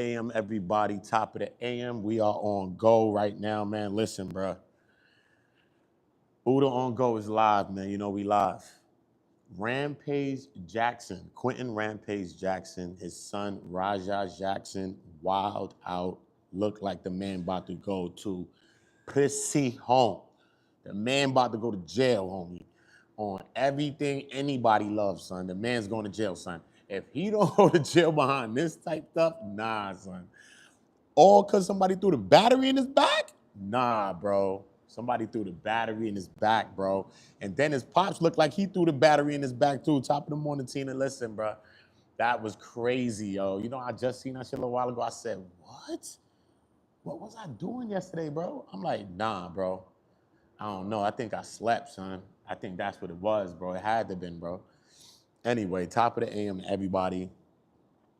AM, everybody, top of the AM. We are on go right now, man. Listen, bro. OOTA on go is live, man. You know we live. Rampage Jackson, Quentin Rampage Jackson, his son Raja Jackson, wild out, looked like the man about to go to prison home. The man about to go to jail, homie. On everything anybody loves, son. The man's going to jail, son. If he don't go to jail behind this type stuff, nah, son. All because somebody threw the battery in his back? Nah, bro. Somebody threw the battery in his back, bro. And then his pops looked like he threw the battery in his back, too. Top of the morning, Tina. Listen, bro. That was crazy, yo. You know, I just seen that shit a little while ago. I said, what? What was I doing yesterday, bro? I'm like, nah, bro. I don't know. I think I slept, son. I think that's what it was, bro. It had to have been, bro. Anyway, top of the AM, everybody.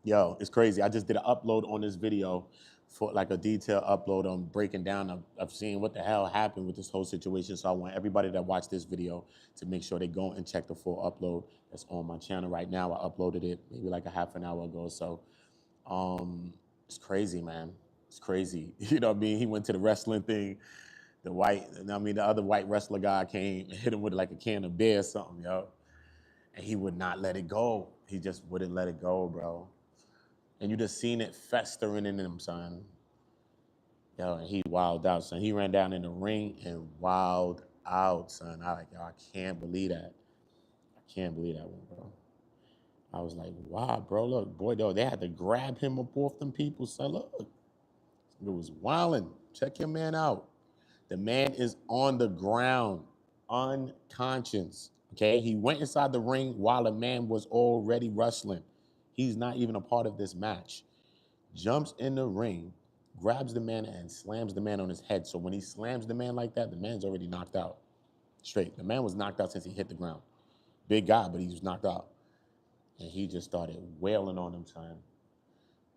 Yo, it's crazy. I just did an upload on this video for like a detailed upload on breaking down of seeing what the hell happened with this whole situation. So I want everybody that watched this video to make sure they go and check the full upload that's on my channel right now. I uploaded it maybe like a half an hour ago. So it's crazy, man. It's crazy. You know what I mean? He went to the wrestling thing. The other white wrestler guy came and hit him with like a can of beer or something, yo. And he would not let it go. He just wouldn't let it go, bro. And you just seen it festering in him, son. Yo, and he wilded out, son. He ran down in the ring and wilded out, son. I can't believe that. I can't believe that one, bro. I was like, wow, bro, look, boy, though, they had to grab him up off them people, son. Look, it was wilding. Check your man out. The man is on the ground, unconscious, okay? He went inside the ring while the man was already wrestling. He's not even a part of this match. Jumps in the ring, grabs the man and slams the man on his head. So when he slams the man like that, the man's already knocked out. Straight. The man was knocked out since he hit the ground. Big guy, but he was knocked out. And he just started wailing on him, son.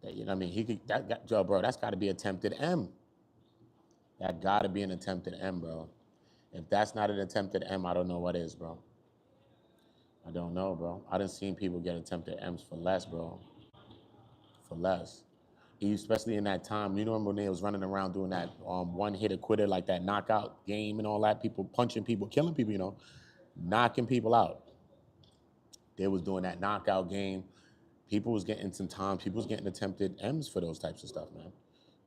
You know what I mean? Bro, that's got to be attempted M. That got to be an attempted M, bro. If that's not an attempted M, I don't know what is, bro. I don't know, bro. I done seen people get attempted M's for less, bro. For less. Especially in that time, you know when they was running around doing that one-hitter quitter, like that knockout game and all that, people punching people, killing people, you know, knocking people out. They was doing that knockout game. People was getting some time. People was getting attempted M's for those types of stuff, man.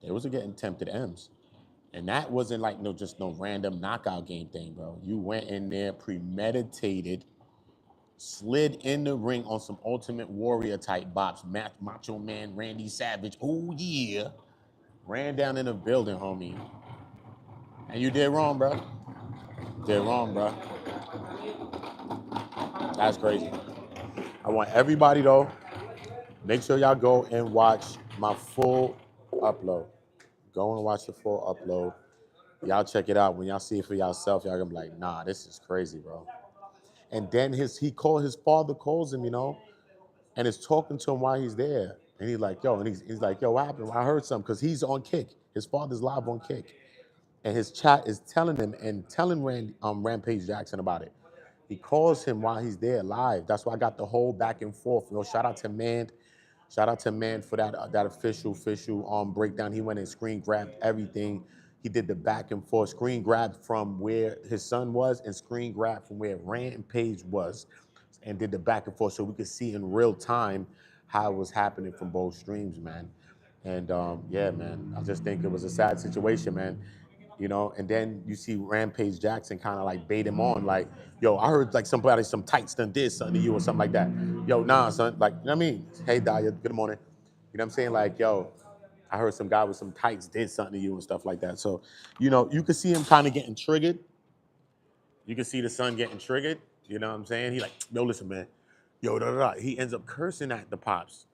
They was getting attempted M's. And that wasn't like just no random knockout game thing, bro. You went in there premeditated, slid in the ring on some Ultimate Warrior type bops, Macho Man Randy Savage, oh yeah, ran down in the building, homie. And you did wrong, bro. Did wrong, bro. That's crazy. I want everybody, though, make sure y'all go and watch my full upload. Go and watch the full upload. Y'all check it out. When y'all see it for yourself, y'all gonna be like, nah, this is crazy, bro. And then his father calls him, you know, and is talking to him while he's there. And he's like, yo, and he's like, yo, what happened? I heard something, because he's on Kick. His father's live on Kick. And his chat is telling him and telling Rampage Jackson about it. He calls him while he's there live. That's why I got the whole back and forth. You know, shout out to Man. Shout out to Man for that official breakdown. He went and screen grabbed everything. He did the back and forth, screen grab from where his son was and screen grab from where Rampage was, and did the back and forth so we could see in real time how it was happening from both streams, man. And yeah, man, I just think it was a sad situation, man. You know, and then you see Rampage Jackson kind of like bait him on, like, yo, I heard like some tights done did something to you or something like that. Yo, nah, son, like, you know what I mean? Hey, Dahlia, good morning. You know what I'm saying? Like, yo, I heard some guy with some tights did something to you and stuff like that. So, you know, you could see him kind of getting triggered. You can see the son getting triggered. You know what I'm saying? He like, yo, listen, man. Yo, da da da. He ends up cursing at the pops.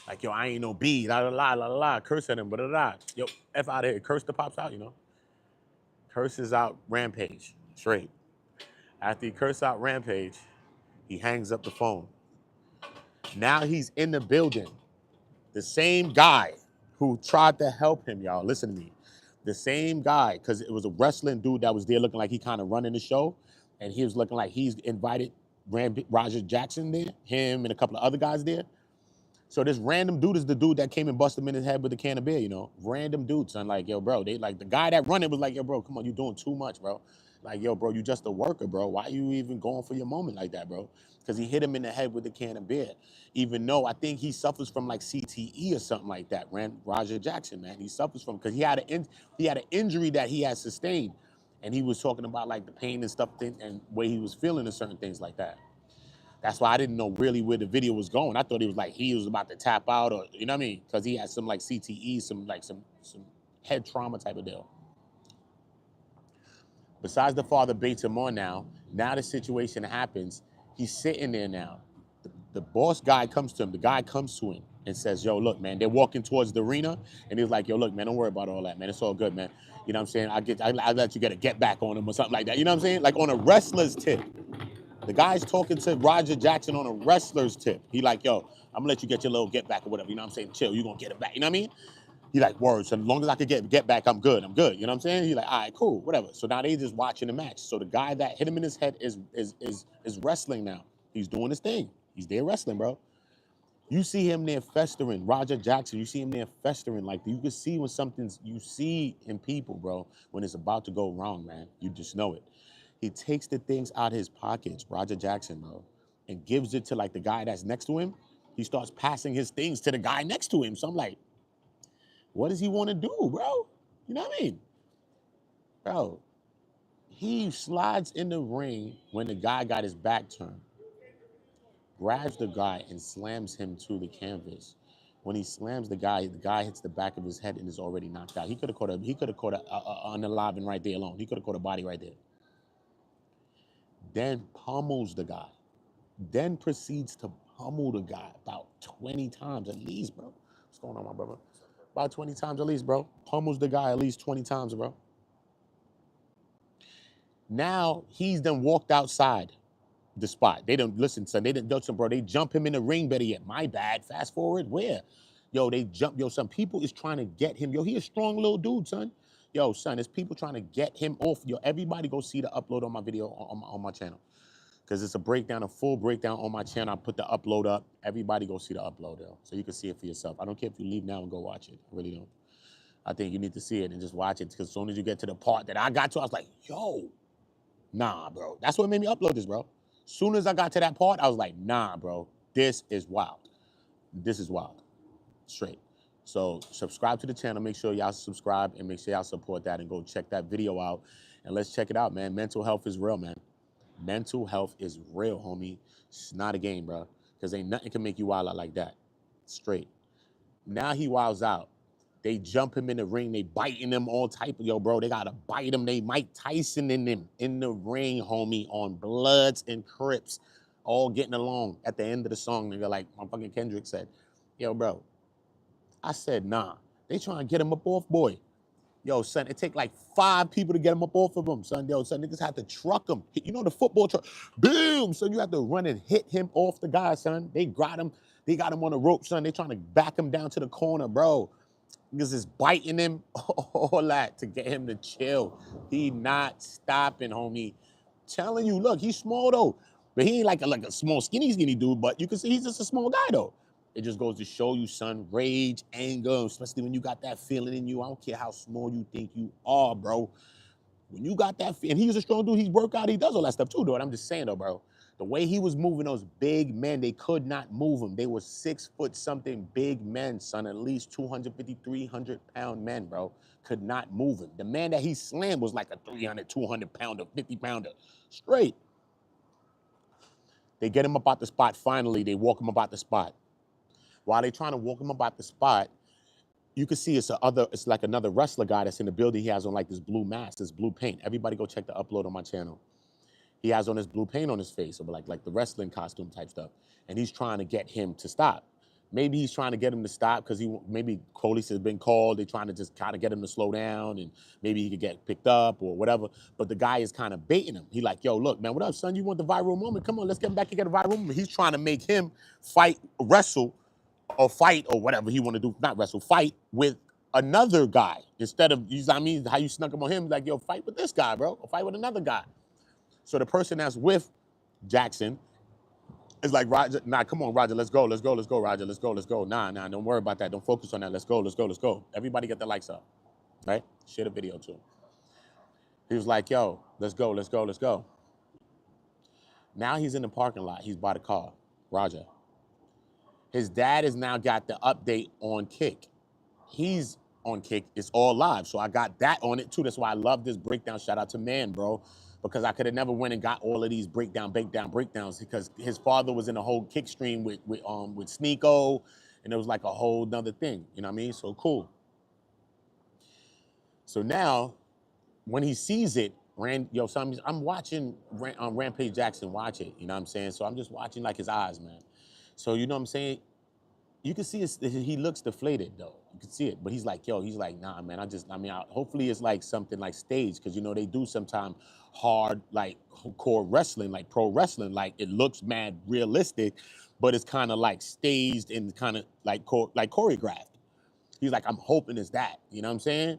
Like, yo, I ain't no B, la la la la la, curse at him, da da da. Yo, F out of here. Curse the pops out, you know? Curses out Rampage, straight. After he curses out Rampage, he hangs up the phone. Now he's in the building. The same guy who tried to help him, y'all, listen to me. The same guy, because it was a wrestling dude that was there looking like he kind of running the show, and he was looking like he's invited Roger Jackson there, him and a couple of other guys there. So this random dude is the dude that came and busted him in his head with a can of beer, you know? Random dude, son. Like, yo, bro, they like the guy that run it was like, yo, bro, come on, you doing too much, bro. Like, yo, bro, you just a worker, bro. Why you even going for your moment like that, bro? Because he hit him in the head with a can of beer. Even though I think he suffers from like CTE or something like that, Roger Jackson, man. He suffers from, because he had an injury that he had sustained. And he was talking about like the pain and stuff and way he was feeling and certain things like that. That's why I didn't know really where the video was going. I thought he was like he was about to tap out, or you know what I mean? Because he had some like CTE, some head trauma type of deal. Besides the father baits him on now the situation happens. He's sitting there now. The boss guy comes to him. The guy comes to him and says, yo, look, man, they're walking towards the arena. And he's like, yo, look, man, don't worry about all that, man. It's all good, man. You know what I'm saying? I'll let you get a get back on him or something like that. You know what I'm saying? Like on a wrestler's tip. The guy's talking to Roger Jackson on a wrestler's tip. He like, yo, I'm gonna let you get your little get back or whatever. You know what I'm saying? Chill, you gonna get it back. You know what I mean? He like, word, so as long as I can get back, I'm good. You know what I'm saying? He like, all right, cool, whatever. So now they just watching the match. So the guy that hit him in his head is wrestling now. He's doing his thing. He's there wrestling, bro. You see him there festering. Roger Jackson, you see him there festering. Like, you can see when you see in people, bro, when it's about to go wrong, man. You just know it. He takes the things out of his pockets, Roger Jackson, bro, and gives it to like the guy that's next to him. He starts passing his things to the guy next to him. So I'm like, what does he want to do, bro? You know what I mean? Bro, he slides in the ring when the guy got his back turned, grabs the guy and slams him to the canvas. When he slams the guy hits the back of his head and is already knocked out. He could have caught an unaliving right there alone. He could have caught a body right there. Then pummels the guy. Then proceeds to pummel the guy about 20 times at least, bro. What's going on, my brother? About 20 times at least, bro. Pummels the guy at least 20 times, bro. Now he's then walked outside the spot. They don't listen, son. They didn't do some, bro. They jump him in the ring, better yet. My bad. Fast forward, where? Yo, they jump. Yo, some people is trying to get him. Yo, he a strong little dude, son. Yo, son, there's people trying to get him off. Yo, everybody go see the upload on my video on my channel. Because it's a full breakdown on my channel. I put the upload up. Everybody go see the upload, yo, so you can see it for yourself. I don't care if you leave now and go watch it. I really don't. I think you need to see it and just watch it, because as soon as you get to the part that I got to, I was like, yo, nah, bro. That's what made me upload this, bro. As soon as I got to that part, I was like, nah, bro. This is wild. This is wild. Straight. So subscribe to the channel. Make sure y'all subscribe and make sure y'all support that and go check that video out. And let's check it out, man. Mental health is real, man. Mental health is real, homie. It's not a game, bro. Because ain't nothing can make you wild out like that. Straight. Now he wilds out. They jump him in the ring. They biting him all type of, yo, bro. They got to bite him. They Mike Tyson in them in the ring, homie, on Bloods and Crips, all getting along. At the end of the song, nigga, like my fucking Kendrick said, yo, bro. I said, nah. They trying to get him up off, boy. Yo, son, it take like 5 people to get him up off of him, son. Yo, son, niggas had to truck him. You know the football truck? Boom! Son, you have to run and hit him off the guy, son. They got him on the rope, son. They trying to back him down to the corner, bro. Niggas is biting him, all that to get him to chill. He not stopping, homie. Telling you, look, he's small though. But he ain't like a small, skinny dude, but you can see he's just a small guy though. It just goes to show you, son, rage, anger, especially when you got that feeling in you. I don't care how small you think you are, bro. When you got that, and he's a strong dude, he's work out, he does all that stuff too, though. And I'm just saying, though, bro, the way he was moving those big men, they could not move him. They were 6 foot something big men, son, at least 250, 300 pound men, bro. Could not move him. The man that he slammed was like a 300, 200 pounder, 50 pounder, straight. They get him about the spot. Finally, they walk him about the spot. While they trying to walk him about the spot, you can see it's like another wrestler guy that's in the building. He has on like this blue mask, this blue paint. Everybody go check the upload on my channel. He has on this blue paint on his face, or like the wrestling costume type stuff. And he's trying to get him to stop. Maybe he's trying to get him to stop because maybe police has been called. They're trying to just kind of get him to slow down, and maybe he could get picked up or whatever. But the guy is kind of baiting him. He like, yo, look, man, what up, son? You want the viral moment? Come on, let's get him back and get a viral moment. He's trying to make him wrestle or fight or whatever he want to do. Not wrestle, fight with another guy. Instead of, you know what I mean, how you snuck him on him, like, yo, fight with this guy, bro. Or fight with another guy. So the person that's with Jackson It's like, Roger, nah, come on, Roger, let's go, Roger, let's go. Nah, don't worry about that. Don't focus on that. Let's go. Everybody get the lights up, right? Share the video too. He was like, yo, let's go. Now he's in the parking lot. He's by the car, Roger. His dad has now got the update on Kick. He's on Kick. It's all live. So I got that on it too. That's why I love this breakdown. Shout out to Man, bro. Because I could have never went and got all of these breakdowns because his father was in a whole Kick stream with Sneeko, and it was like a whole nother thing. You know what I mean? So cool. So now, when he sees it, so I'm watching Rampage Jackson watch it. You know what I'm saying? So I'm just watching like his eyes, man. So you know what I'm saying? You can see he looks deflated though. You can see it, but he's like, nah, man. Hopefully it's like something like staged, because you know they do sometimes hard like core wrestling, like pro wrestling, like it looks mad realistic, but it's kind of like staged and kind of like choreographed. He's like, I'm hoping it's that. You know what I'm saying?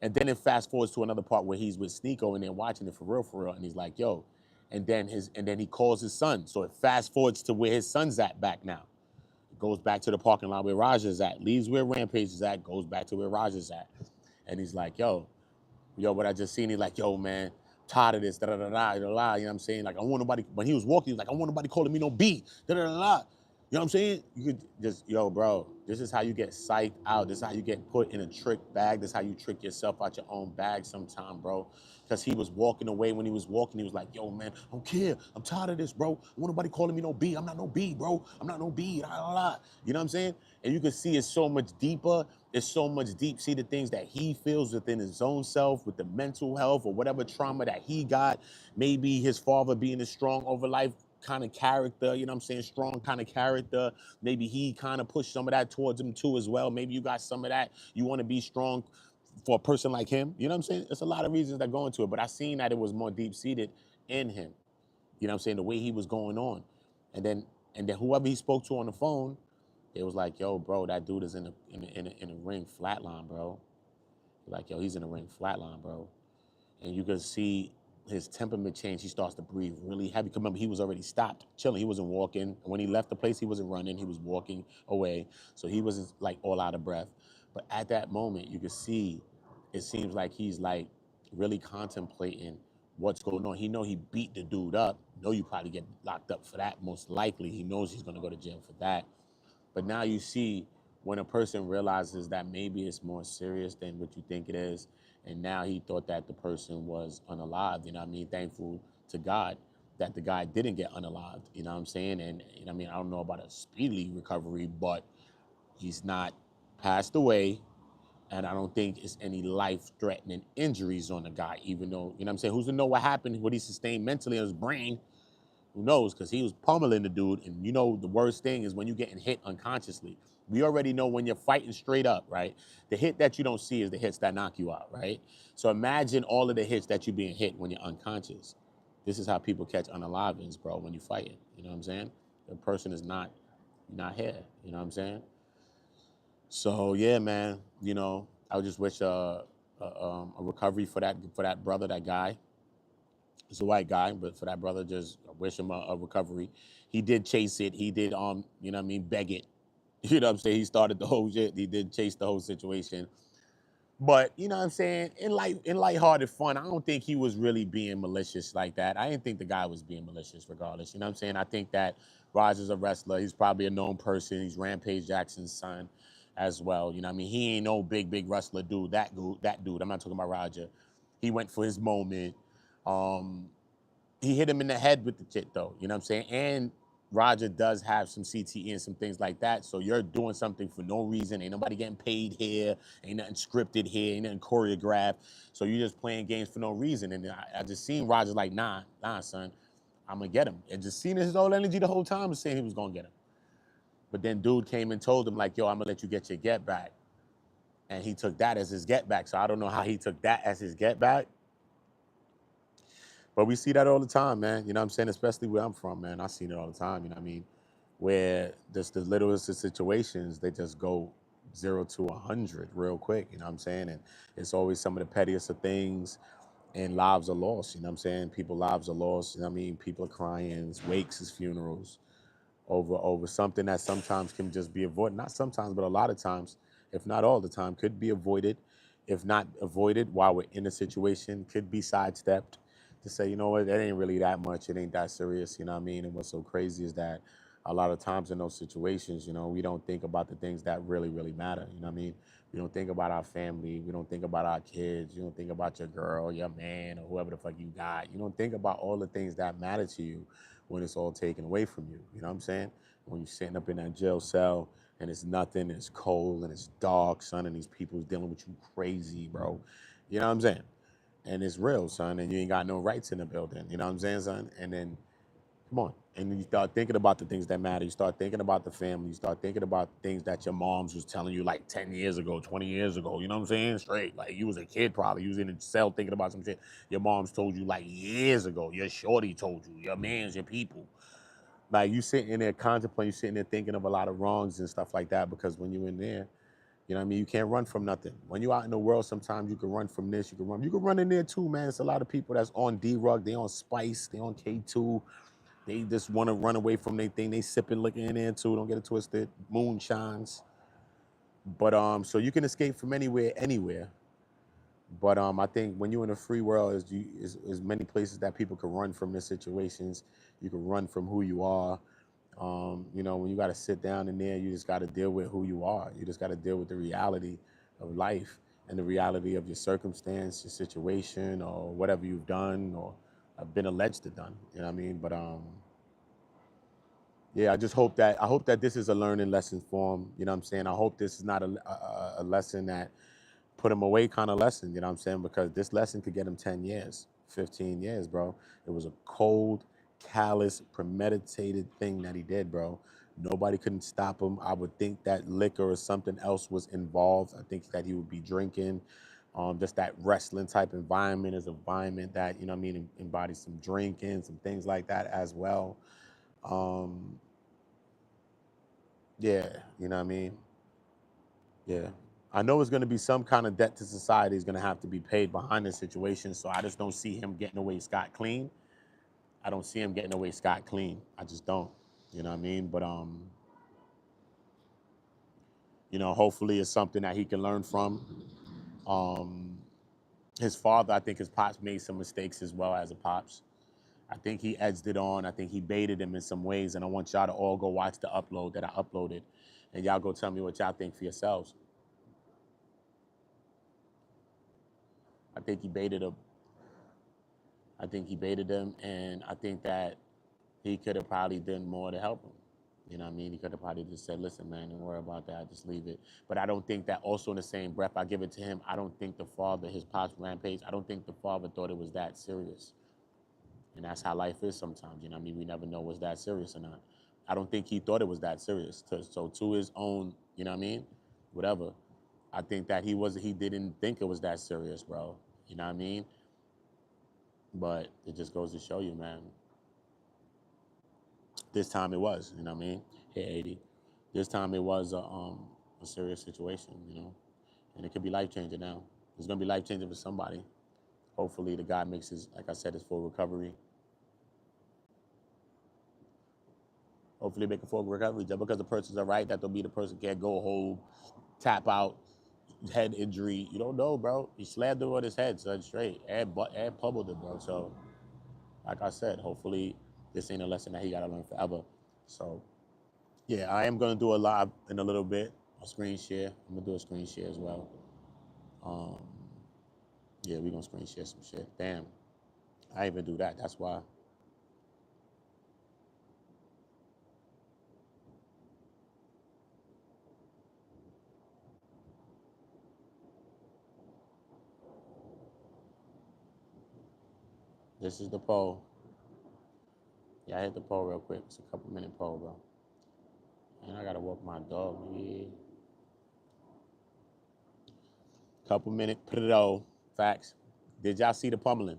And then it fast forwards to another part where he's with Sneeko and they're watching it for real, and he's like, yo, and then he calls his son. So it fast forwards to where his son's at back now. Goes back to the parking lot where Raja's at, leaves where Rampage is at, goes back to where Raja's at. And he's like, yo, what I just seen, he's like, yo, man, tired of this, da-da-da-da, you know what I'm saying? Like, I want nobody, when he was walking, he was like, I want nobody calling me no B, da-da-da-da. You know what I'm saying? You could just, yo, bro, this is how you get psyched out. This is how you get put in a trick bag. This is how you trick yourself out your own bag sometime, bro. Because he was walking away. When he was walking, he was like, yo, man, I don't care. I'm tired of this, bro. I want nobody calling me no B. I'm not no B, bro. I'm not no B, la, la, la. You know what I'm saying? And you can see it's so much deeper. It's so much deep-seated things that he feels within his own self, with the mental health or whatever trauma that he got. Maybe his father being a strong over life kind of character, you know what I'm saying? Strong kind of character. Maybe he kind of pushed some of that towards him too as well. Maybe you got some of that. You want to be strong for a person like him. You know what I'm saying? There's a lot of reasons that go into it, but I seen that it was more deep-seated in him. You know what I'm saying? The way he was going on. And then whoever he spoke to on the phone, it was like, yo, bro, that dude is in a ring flatline, bro. Like, yo, he's in a ring flatline, bro. And you can see his temperament change. He starts to breathe really heavy. Remember, he was already stopped, chilling. He wasn't walking. When he left the place, he wasn't running. He was walking away. So he wasn't like all out of breath. But at that moment, you could see, it seems like he's like really contemplating what's going on. He know he beat the dude up. Know you probably get locked up for that, most likely. He knows he's gonna go to jail for that. But now you see when a person realizes that maybe it's more serious than what you think it is, and now he thought that the person was unalived, you know what I mean? Thankful to God that the guy didn't get unalived, you know what I'm saying? And you know what I mean, I don't know about a speedy recovery, but he's not passed away, and I don't think it's any life-threatening injuries on the guy, even though, you know what I'm saying? Who's to know what happened, what he sustained mentally in his brain? Who knows? Because he was pummeling the dude. And you know, the worst thing is when you're getting hit unconsciously. We already know when you're fighting straight up, right? The hit that you don't see is the hits that knock you out, right? So imagine all of the hits that you're being hit when you're unconscious. This is how people catch unalivings, bro, when you're fighting. You know what I'm saying? The person is not here. You know what I'm saying? So yeah, man. You know, I would just wish a recovery for that brother, that guy. He's a white guy, but for that brother, just wish him a recovery. He did chase it. He did, you know what I mean, beg it. You know what I'm saying? He started the whole shit. He did chase the whole situation. But, you know what I'm saying? In lighthearted fun, I don't think he was really being malicious like that. I didn't think the guy was being malicious regardless. You know what I'm saying? I think that Raj is a wrestler. He's probably a known person. He's Rampage Jackson's son as well. You know what I mean? He ain't no big wrestler dude, that dude. I'm not talking about Roger. He went for his moment. He hit him in the head with the shit though, you know what I'm saying? And Roger does have some CTE and some things like that. So you're doing something for no reason. Ain't nobody getting paid here. Ain't nothing scripted here. Ain't nothing choreographed. So you're just playing games for no reason. And I just seen Roger like, nah, son, I'm gonna get him. And just seen his whole energy the whole time was saying he was gonna get him. But then dude came and told him like, yo, I'm gonna let you get your get back. And he took that as his get back. So I don't know how he took that as his get back. But we see that all the time, man. You know what I'm saying? Especially where I'm from, man. I've seen it all the time, you know what I mean? Where just the littlest of situations, they just go 0 to 100 real quick, you know what I'm saying? And it's always some of the pettiest of things, and lives are lost, you know what I'm saying? People lives are lost, you know what I mean? People are crying, it's wakes, it's funerals. over something that sometimes can just be avoided. Not sometimes, but a lot of times, if not all the time, could be avoided. If not avoided while we're in a situation, could be sidestepped to say, you know what, that ain't really that much. It ain't that serious. You know what I mean? And what's so crazy is that a lot of times in those situations, you know, we don't think about the things that really, really matter. You know what I mean? We don't think about our family. We don't think about our kids. You don't think about your girl, your man, or whoever the fuck you got. You don't think about all the things that matter to you when it's all taken away from you. You know what I'm saying? When you're sitting up in that jail cell and it's nothing, and it's cold and it's dark, son, and these people's dealing with you crazy, bro. You know what I'm saying? And it's real, son, and you ain't got no rights in the building. You know what I'm saying, son? And then come on. And then you start thinking about the things that matter. You start thinking about the family. You start thinking about things that your moms was telling you like 10 years ago, 20 years ago. You know what I'm saying? Straight. Like you was a kid probably. You was in a cell thinking about some shit your mom's told you like years ago. Your shorty told you. Your mans, your people. Like you sitting in there contemplating, you sitting there thinking of a lot of wrongs and stuff like that because when you're in there, you know what I mean? You can't run from nothing. When you're out in the world, sometimes you can run from this, you can run in there too, man. It's a lot of people that's on D-Rug, they on Spice, they on K2. They just want to run away from their thing. They sipping, looking in there too. Don't get it twisted. Moonshines. But so you can escape from anywhere. But I think when you're in a free world, is many places that people can run from their situations. You can run from who you are. You know, when you got to sit down in there, you just got to deal with who you are. You just got to deal with the reality of life and the reality of your circumstance, your situation, or whatever you've done or have been alleged to done. You know what I mean? But yeah, I hope that this is a learning lesson for him. You know what I'm saying? I hope this is not a lesson that put him away kind of lesson. You know what I'm saying? Because this lesson could get him 10 years, 15 years, bro. It was a cold, callous, premeditated thing that he did, bro. Nobody couldn't stop him. I would think that liquor or something else was involved. I think that he would be drinking. Just that wrestling type environment is an environment that, you know what I mean, embodies some drinking, some things like that as well. Um, yeah, you know what I mean? Yeah. I know it's going to be some kind of debt to society is going to have to be paid behind this situation. So I just don't see him getting away scot clean. I don't see him getting away scot clean. I just don't. You know what I mean? But you know, hopefully it's something that he can learn from. Um, his father, I think his pops made some mistakes as well as a pops. I think he edged it on. I think he baited him in some ways. And I want y'all to all go watch the upload that I uploaded. And y'all go tell me what y'all think for yourselves. I think he baited him. I think he baited him, and I think that he could have probably done more to help him. You know what I mean? He could have probably just said, listen, man, don't worry about that. Just leave it. But I don't think that also in the same breath, I give it to him. I don't think the father, his pops Rampage, I don't think the father thought it was that serious. And that's how life is sometimes. You know what I mean? We never know what's that serious or not. I don't think he thought it was that serious. So to his own, you know what I mean? Whatever. I think that he didn't think it was that serious, bro. You know what I mean? But it just goes to show you, man. This time it was, you know what I mean? Hit 80. This time it was a serious situation, you know? And it could be life-changing now. It's gonna be life-changing for somebody. Hopefully the guy makes his, like I said, his full recovery. Hopefully make a full recovery. Just because the person's all right, that don't mean the person can't go home, tap out, head injury. You don't know, bro. He slammed it on his head, son, straight. And pummeled it, bro. So, like I said, hopefully this ain't a lesson that he gotta learn forever. So, yeah, I am gonna do a live in a little bit, a screen share. I'm gonna do a screen share as well. Um, yeah, we gonna screen share some shit. Damn, I even do that. That's why. This is the poll. Yeah, I hit the poll real quick. It's a couple-minute poll, bro. And I gotta walk my dog. Yeah. Couple-minute poll. Facts. Did y'all see the pummeling?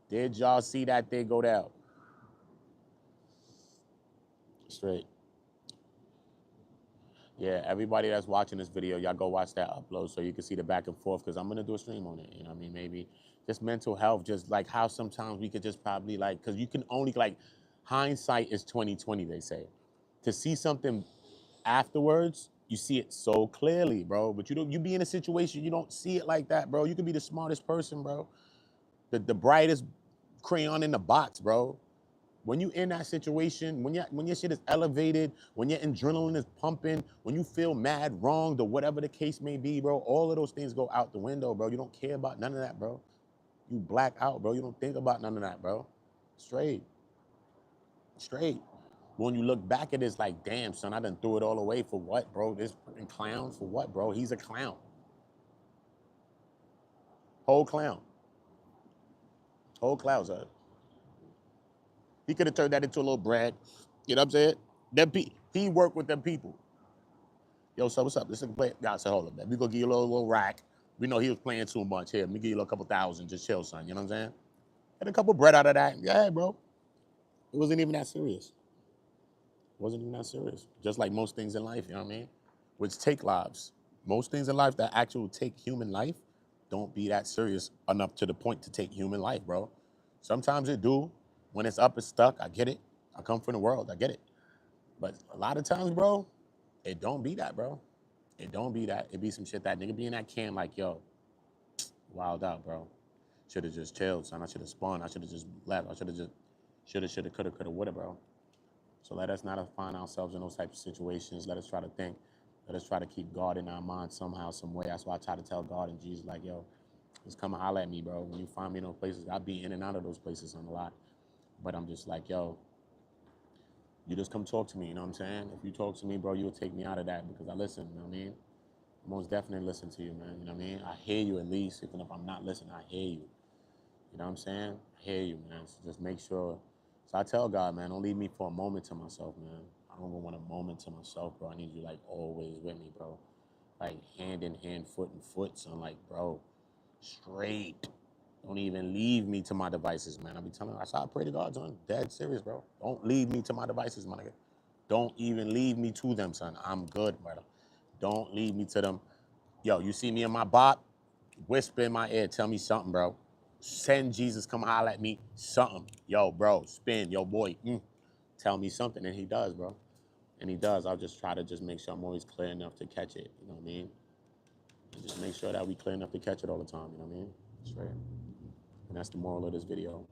Did y'all see that thing go down? Straight. Yeah, everybody that's watching this video, y'all go watch that upload so you can see the back and forth, because I'm going to do a stream on it. You know what I mean? Maybe just mental health, just like how sometimes we could just probably like, because you can only like, hindsight is 20/20, they say. To see something afterwards, you see it so clearly, bro. But you be in a situation, you don't see it like that, bro. You could be the smartest person, bro. The brightest crayon in the box, bro. When you in that situation, when your shit is elevated, when your adrenaline is pumping, when you feel mad, wronged, or whatever the case may be, bro, all of those things go out the window, bro. You don't care about none of that, bro. You black out, bro. You don't think about none of that, bro. Straight. When you look back at it, it's like, damn, son, I done threw it all away for what, bro? This fucking clown for what, bro? He's a clown. Whole clown. Whole clown, son. He could have turned that into a little brag. You know what I'm saying? He worked with them people. Yo, so what's up? This nigga play. God said, hold up, man. We gonna give you a little rack. We know he was playing too much. Here, let me give you a little couple thousand. Just chill, son. You know what I'm saying? Get a couple bread out of that. Yeah, bro. It wasn't even that serious. It wasn't even that serious. Just like most things in life, you know what I mean? Which take lives. Most things in life that actually take human life don't be that serious enough to the point to take human life, bro. Sometimes it do. When it's up, it's stuck. I get it. I come from the world. I get it. But a lot of times, bro, it don't be that, bro. It don't be that. It be some shit that nigga be in that can like, yo, wild out, bro. Should have just chilled, son. I should have spawned. I should have just left. I should have just shoulda, coulda, woulda, bro. So let us not find ourselves in those types of situations. Let us try to think. Let us try to keep God in our minds somehow, some way. That's why I try to tell God and Jesus, like, yo, just come and holler at me, bro. When you find me in those places, I'll be in and out of those places on a lot. But I'm just like, yo, you just come talk to me, you know what I'm saying? If you talk to me, bro, you'll take me out of that because I listen, you know what I mean? I most definitely listen to you, man, you know what I mean? I hear you at least, even if I'm not listening, I hear you. You know what I'm saying? I hear you, man. So just make sure. So I tell God, man, don't leave me for a moment to myself, man. I don't even want a moment to myself, bro. I need you, like, always with me, bro. Like, hand in hand, foot in foot, son. Like, bro, straight. Don't even leave me to my devices, man. I be telling you, that's how I pray to God, son. Dead serious, bro. Don't leave me to my devices, my nigga. Don't even leave me to them, son. I'm good, brother. Don't leave me to them. Yo, you see me in my bot, whisper in my ear, tell me something, bro. Send Jesus, come holler at me, something. Yo, bro, spin, yo, boy, tell me something. And he does, bro. And he does. I'll just try to just make sure I'm always clear enough to catch it. You know what I mean? And just make sure that we clear enough to catch it all the time. You know what I mean? Straight. And that's the moral of this video.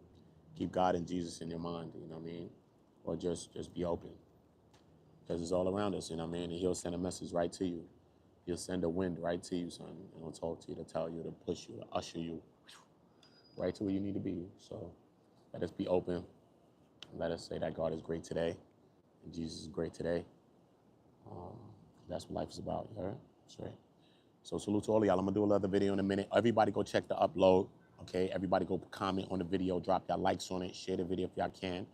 Keep God and Jesus in your mind. You know what I mean? Or just be open. Because it's all around us. You know what I mean? And he'll send a message right to you. He'll send a wind right to you, son. And he'll talk to you, to tell you, to push you, to usher you right to where you need to be. So let us be open. Let us say that God is great today. And Jesus is great today. That's what life is about, you heard? That's right. So salute to all of y'all. I'm gonna do another video in a minute. Everybody go check the upload, okay? Everybody go comment on the video, drop y'all likes on it, share the video if y'all can.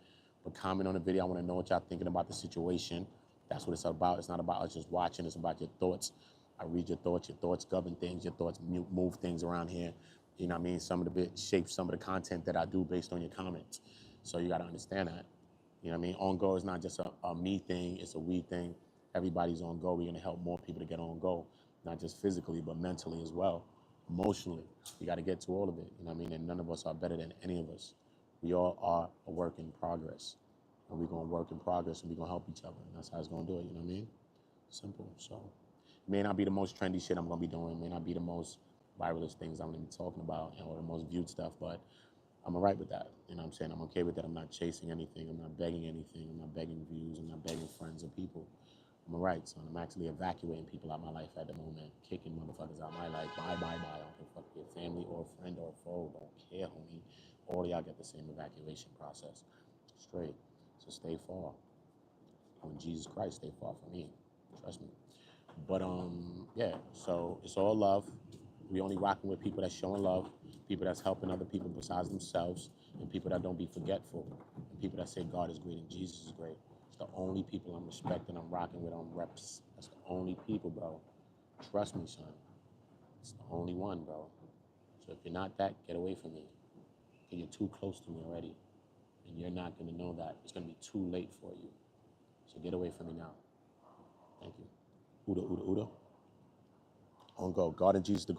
But comment on the video. I wanna know what y'all thinking about the situation. That's what it's about. It's not about us just watching, it's about your thoughts. I read your thoughts govern things, your thoughts move things around here. You know what I mean? Some of the bit shapes some of the content that I do based on your comments. So you gotta understand that. You know what I mean? On Go is not just a me thing, it's a we thing. Everybody's on Go. We're gonna help more people to get on Go, not just physically, but mentally as well, emotionally. We gotta get to all of it, you know what I mean? And none of us are better than any of us. We all are a work in progress. And we're gonna work in progress and we're gonna help each other. And that's how it's gonna do it, you know what I mean? Simple, so. It may not be the most trendy shit I'm gonna be doing. It may not be the most viralist things I'm gonna be talking about or the most viewed stuff, but I'm all right with that. You know what I'm saying? I'm okay with that. I'm not chasing anything. I'm not begging anything. I'm not begging views. I'm not begging friends or people. I'm all right, son. I'm actually evacuating people out of my life at the moment, kicking motherfuckers out of my life. Bye, bye, bye. I don't give a fuck if you're family or a friend or a foe. Don't care, homie. All of y'all get the same evacuation process. Straight. So stay far. On Jesus Christ, stay far from me. Trust me. But yeah, so it's all love. We only rocking with people that's showing love, people that's helping other people besides themselves, and people that don't be forgetful, and people that say God is great and Jesus is great. It's the only people I'm respecting, I'm rocking with, I'm reps. That's the only people, bro. Trust me, son. It's the only one, bro. So if you're not that, get away from me. Okay, you're too close to me already, and you're not gonna know that. It's gonna be too late for you. So get away from me now. Thank you. OOTA, OOTA, OOTA. On go. God and Jesus the